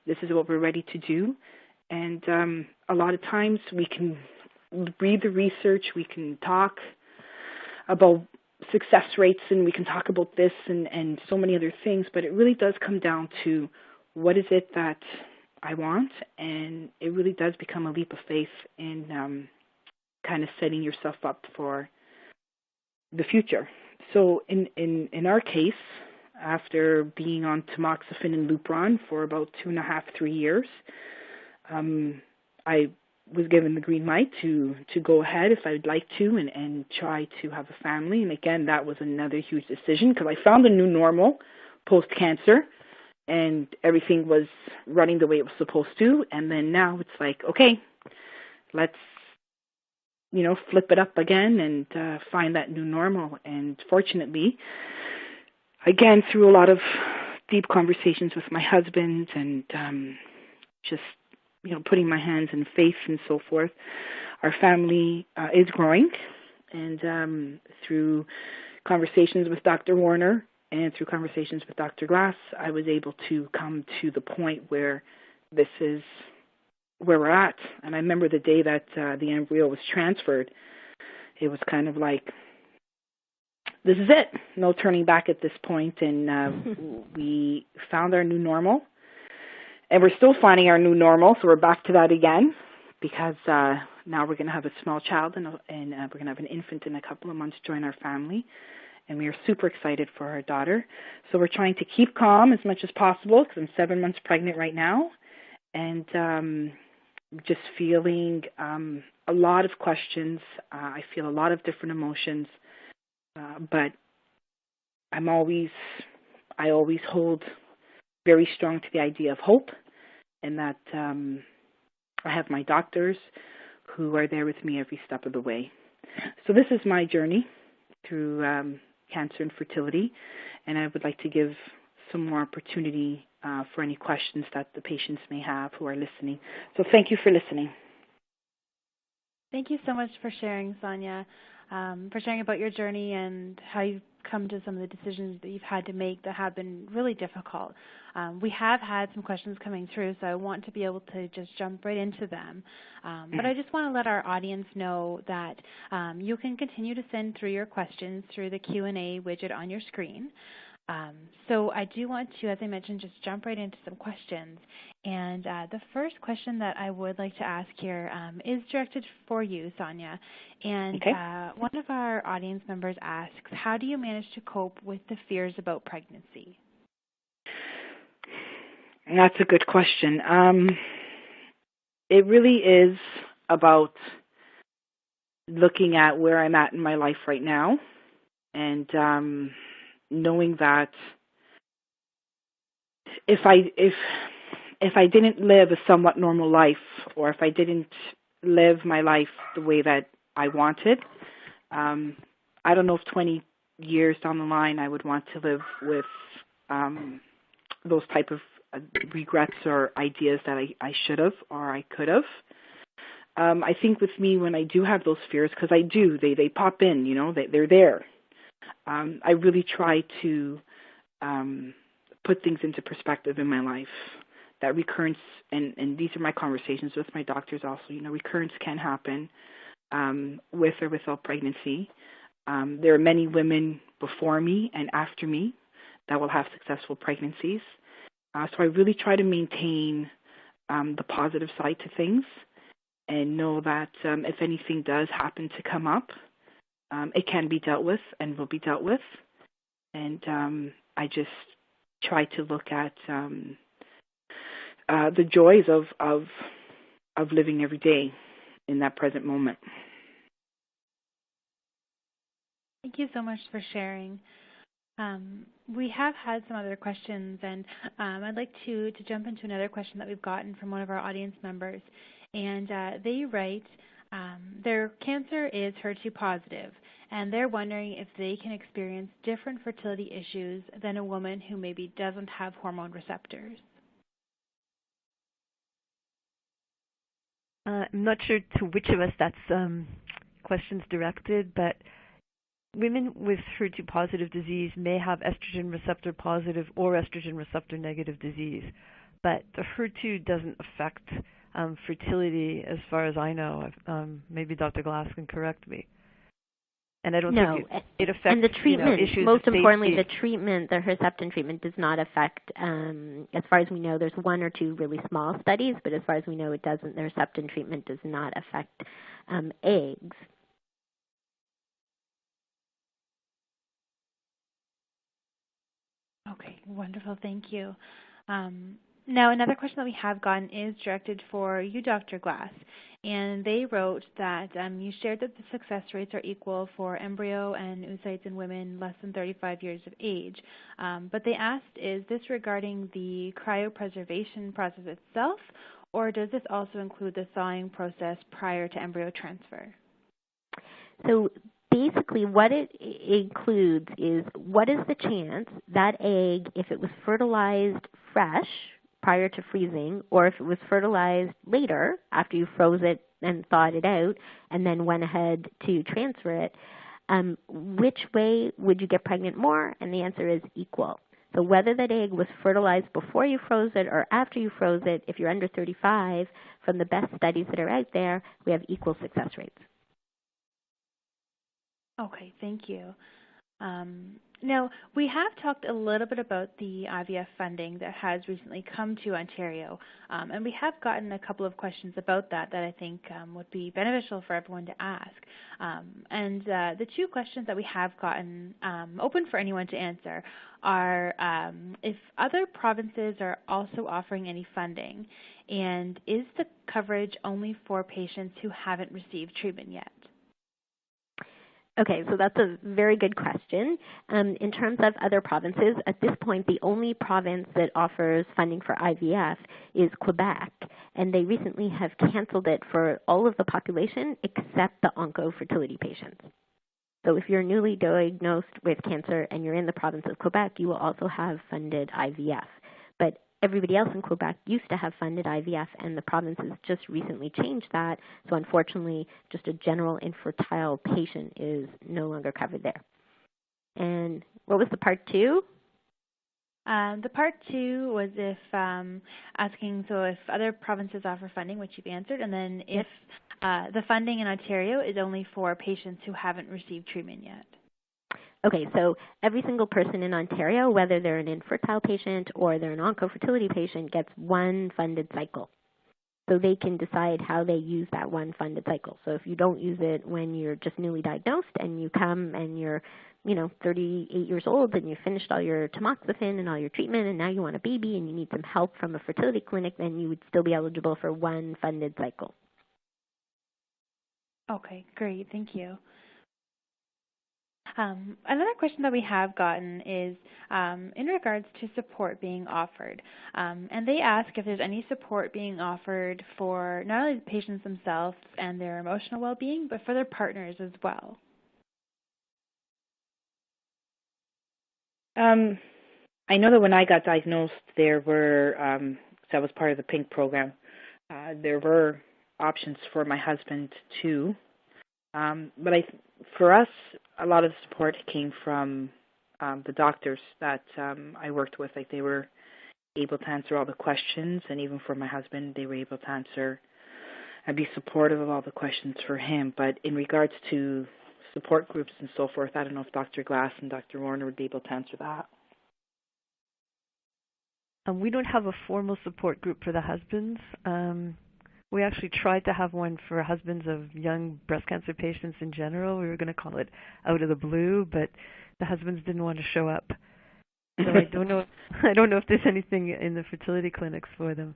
This is what we're ready to do. And a lot of times we can read the research, we can talk about success rates, and we can talk about this and so many other things, but it really does come down to what is it that I want, and it really does become a leap of faith in kind of setting yourself up for the future. So in our case, after being on tamoxifen and Lupron for about 2.5, 3 years, I was given the green light to go ahead if I'd like to and try to have a family. And again, that was another huge decision because I found a new normal post-cancer and everything was running the way it was supposed to. And then now it's like, okay, let's, flip it up again and find that new normal. And fortunately, again, through a lot of deep conversations with my husband and just putting my hands in faith and so forth, our family is growing. And through conversations with Dr. Warner and through conversations with Dr. Glass, I was able to come to the point where this is where we're at. And I remember the day that the embryo was transferred, it was kind of like, this is it. No turning back at this point. And we found our new normal. And we're still finding our new normal, so we're back to that again because now we're going to have a small child and we're going to have an infant in a couple of months join our family. And we are super excited for our daughter. So we're trying to keep calm as much as possible because I'm 7 months pregnant right now. And just feeling a lot of questions. I feel a lot of different emotions. But I always hold very strong to the idea of hope, and that I have my doctors who are there with me every step of the way. So this is my journey through cancer and fertility, and I would like to give some more opportunity for any questions that the patients may have who are listening. So thank you for listening. Thank you so much for sharing, Sonia, for sharing about your journey and how you've come to some of the decisions that you've had to make that have been really difficult. We have had some questions coming through, so I want to be able to just jump right into them. But I just want to let our audience know that you can continue to send through your questions through the Q&A widget on your screen. So I do want to, as I mentioned, just jump right into some questions. And the first question that I would like to ask here is directed for you, Sonia. And okay. One of our audience members asks, how do you manage to cope with the fears about pregnancy? That's a good question. It really is about looking at where I'm at in my life right now and knowing that if I didn't live a somewhat normal life, or if I didn't live my life the way that I wanted, I don't know if 20 years down the line I would want to live with those type of regrets or ideas that I should have or I could have. I think with me, when I do have those fears, because I do, they pop in, they're there. I really try to put things into perspective in my life. That recurrence, and these are my conversations with my doctors also, recurrence can happen with or without pregnancy. There are many women before me and after me that will have successful pregnancies. So I really try to maintain the positive side to things and know that if anything does happen to come up, it can be dealt with and will be dealt with. And I just try to look at the joys of living every day in that present moment. Thank you so much for sharing. We have had some other questions, and I'd like to jump into another question that we've gotten from one of our audience members. And they write, their cancer is HER2 positive, and they're wondering if they can experience different fertility issues than a woman who maybe doesn't have hormone receptors. I'm not sure to which of us that's question's directed, but women with HER2 positive disease may have estrogen receptor positive or estrogen receptor negative disease, but the HER2 doesn't affect fertility as far as I know. Maybe Dr. Glass can correct me. And I don't think it affects, and the treatment, issues most of importantly, safety. the treatment, the Herceptin treatment does not affect, as far as we know, there's one or two really small studies, but as far as we know, it doesn't, the Herceptin treatment does not affect eggs. Okay, wonderful, thank you. Now, another question that we have gotten is directed for you, Dr. Glass, and they wrote that you shared that the success rates are equal for embryo and oocytes in women less than 35 years of age, but they asked, is this regarding the cryopreservation process itself, or does this also include the thawing process prior to embryo transfer? So basically what it includes is what is the chance that egg, if it was fertilized fresh prior to freezing, or if it was fertilized later after you froze it and thawed it out and then went ahead to transfer it, which way would you get pregnant more? And the answer is equal. So whether that egg was fertilized before you froze it or after you froze it, if you're under 35, from the best studies that are out there, we have equal success rates. Okay, thank you. Now, we have talked a little bit about the IVF funding that has recently come to Ontario, and we have gotten a couple of questions about that I think would be beneficial for everyone to ask. And the two questions that we have gotten open for anyone to answer are if other provinces are also offering any funding, and is the coverage only for patients who haven't received treatment yet? Okay, so that's a very good question. In terms of other provinces, at this point, the only province that offers funding for IVF is Quebec, and they recently have canceled it for all of the population except the onco-fertility patients. So if you're newly diagnosed with cancer and you're in the province of Quebec, you will also have funded IVF. But everybody else in Quebec used to have funded IVF, and the provinces just recently changed that. So unfortunately, just a general infertile patient is no longer covered there. And what was the part two? The part two was if asking, so if other provinces offer funding, which you've answered, and then if the funding in Ontario is only for patients who haven't received treatment yet. Okay, so every single person in Ontario, whether they're an infertile patient or they're an onco-fertility patient, gets one funded cycle. So they can decide how they use that one funded cycle. So if you don't use it when you're just newly diagnosed and you come and you're 38 years old and you finished all your tamoxifen and all your treatment and now you want a baby and you need some help from a fertility clinic, then you would still be eligible for one funded cycle. Okay, great. Thank you. Another question that we have gotten is in regards to support being offered. And they ask if there's any support being offered for not only the patients themselves and their emotional well-being, but for their partners as well. I know that when I got diagnosed, there were, that was part of the PINK program, there were options for my husband too. But for us, a lot of the support came from the doctors that I worked with. Like, they were able to answer all the questions, and even for my husband, they were able to answer and be supportive of all the questions for him. But in regards to support groups and so forth, I don't know if Dr. Glass and Dr. Warner would be able to answer that. We don't have a formal support group for the husbands. We actually tried to have one for husbands of young breast cancer patients in general. We were going to call it Out of the Blue, but the husbands didn't want to show up. So I don't know if there's anything in the fertility clinics for them.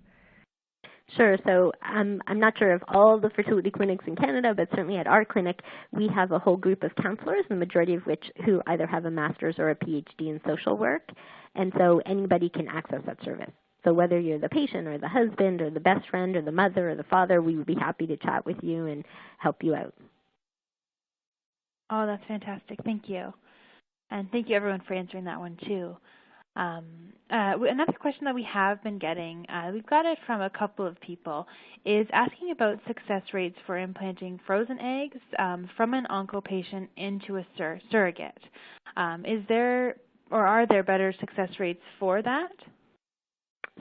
Sure. So I'm not sure of all the fertility clinics in Canada, but certainly at our clinic, we have a whole group of counselors, the majority of which who either have a master's or a PhD in social work. And so anybody can access that service. So whether you're the patient or the husband or the best friend or the mother or the father, we would be happy to chat with you and help you out. Oh, that's fantastic. Thank you. And thank you, everyone, for answering that one, too. Another question that we have been getting, we've got it from a couple of people, is asking about success rates for implanting frozen eggs from an onco patient into a surrogate. Is there or are there better success rates for that?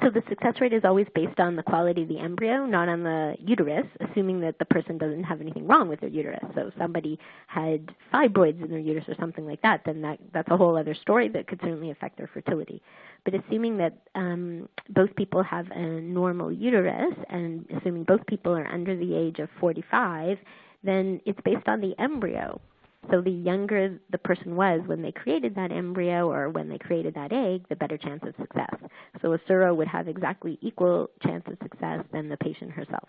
So the success rate is always based on the quality of the embryo, not on the uterus, assuming that the person doesn't have anything wrong with their uterus. So if somebody had fibroids in their uterus or something like that, then that's a whole other story that could certainly affect their fertility. But assuming that both people have a normal uterus and assuming both people are under the age of 45, then it's based on the embryo. So the younger the person was when they created that embryo or when they created that egg, the better chance of success. So a surro would have exactly equal chance of success than the patient herself.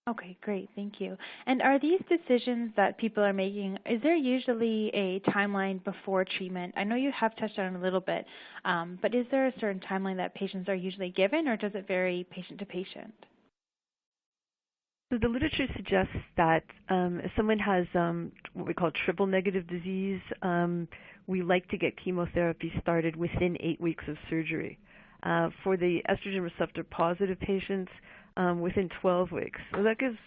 Okay, great. Thank you. And are these decisions that people are making, is there usually a timeline before treatment? I know you have touched on it a little bit, but is there a certain timeline that patients are usually given, or does it vary patient to patient? So the literature suggests that if someone has what we call triple negative disease, we like to get chemotherapy started within 8 weeks of surgery. For the estrogen receptor positive patients, within 12 weeks. So that gives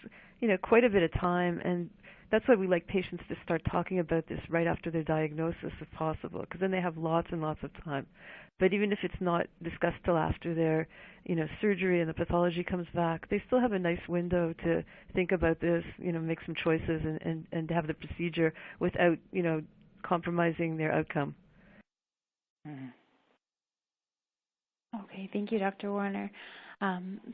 quite a bit of time, and that's why we like patients to start talking about this right after their diagnosis if possible, because then they have lots and lots of time. But even if it's not discussed till after their surgery and the pathology comes back, they still have a nice window to think about this, make some choices and have the procedure without, compromising their outcome. Okay, thank you, Dr. Warner.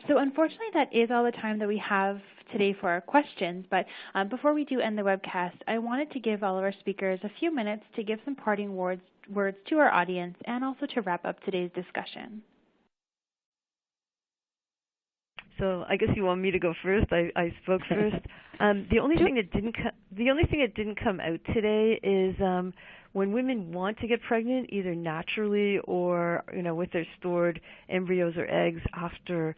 So unfortunately, that is all the time that we have today for our questions. But before we do end the webcast, I wanted to give all of our speakers a few minutes to give some parting words to our audience and also to wrap up today's discussion. So I guess you want me to go first. I spoke first. The only thing that didn't come out today is when women want to get pregnant, either naturally or with their stored embryos or eggs after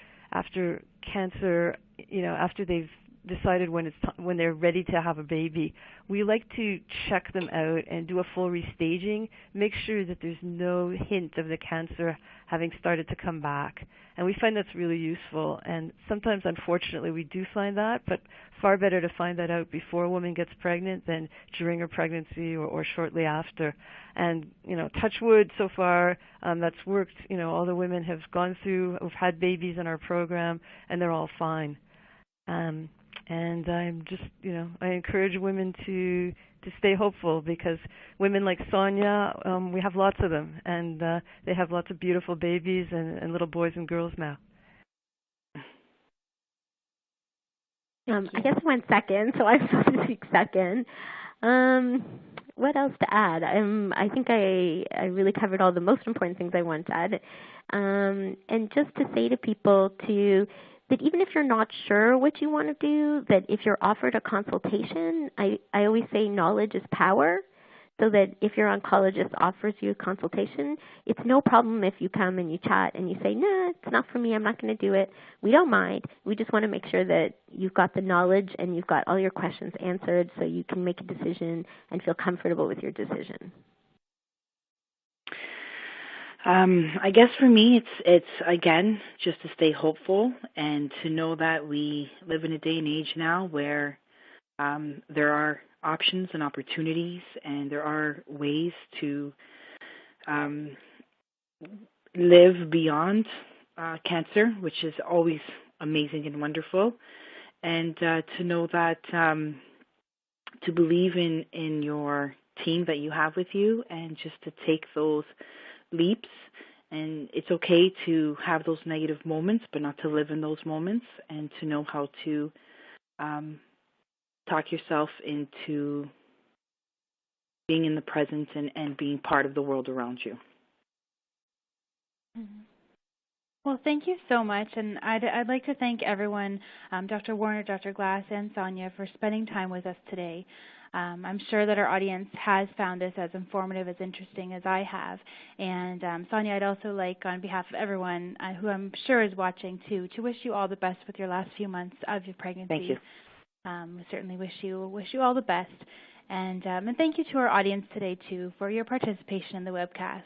cancer, after they've decided when they're ready to have a baby, we like to check them out and do a full restaging, make sure that there's no hint of the cancer having started to come back. And we find that's really useful. And sometimes, unfortunately, we do find that, but far better to find that out before a woman gets pregnant than during her pregnancy or shortly after. And, touch wood, so far that's worked. All the women have gone through, have had babies in our program, and they're all fine. And I'm just, I encourage women to stay hopeful, because women like Sonia, we have lots of them, and they have lots of beautiful babies and little boys and girls now. I guess I went second, so I'm supposed to speak second. What else to add? I think I really covered all the most important things I wanted to add. And just to say to people that even if you're not sure what you want to do, that if you're offered a consultation, I always say knowledge is power, so that if your oncologist offers you a consultation, it's no problem if you come and you chat and you say, nah, it's not for me, I'm not going to do it. We don't mind. We just want to make sure that you've got the knowledge and you've got all your questions answered so you can make a decision and feel comfortable with your decision. I guess for me, it's again just to stay hopeful and to know that we live in a day and age now where there are options and opportunities, and there are ways to live beyond cancer, which is always amazing and wonderful, and to know that to believe in your team that you have with you, and just to take those leaps. And it's okay to have those negative moments, but not to live in those moments, and to know how to talk yourself into being in the present and being part of the world around you. Mm-hmm. Well, thank you so much, and I'd like to thank everyone, Dr. Warner, Dr. Glass, and Sonia, for spending time with us today. I'm sure that our audience has found this as informative, as interesting as I have. And Sonia, I'd also like, on behalf of everyone who I'm sure is watching, to wish you all the best with your last few months of your pregnancy. Thank you. We certainly wish you all the best. And thank you to our audience today, too, for your participation in the webcast.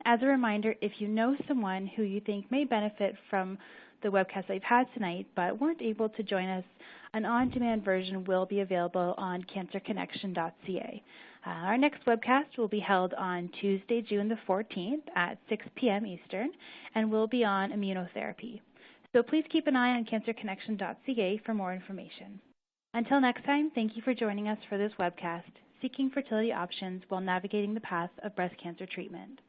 As a reminder, if you know someone who you think may benefit from the webcast that we've had tonight but weren't able to join us, an on-demand version will be available on CancerConnection.ca. Our next webcast will be held on Tuesday, June the 14th at 6 p.m. Eastern, and will be on immunotherapy. So please keep an eye on CancerConnection.ca for more information. Until next time, thank you for joining us for this webcast, Seeking Fertility Options While Navigating the Path of Breast Cancer Treatment.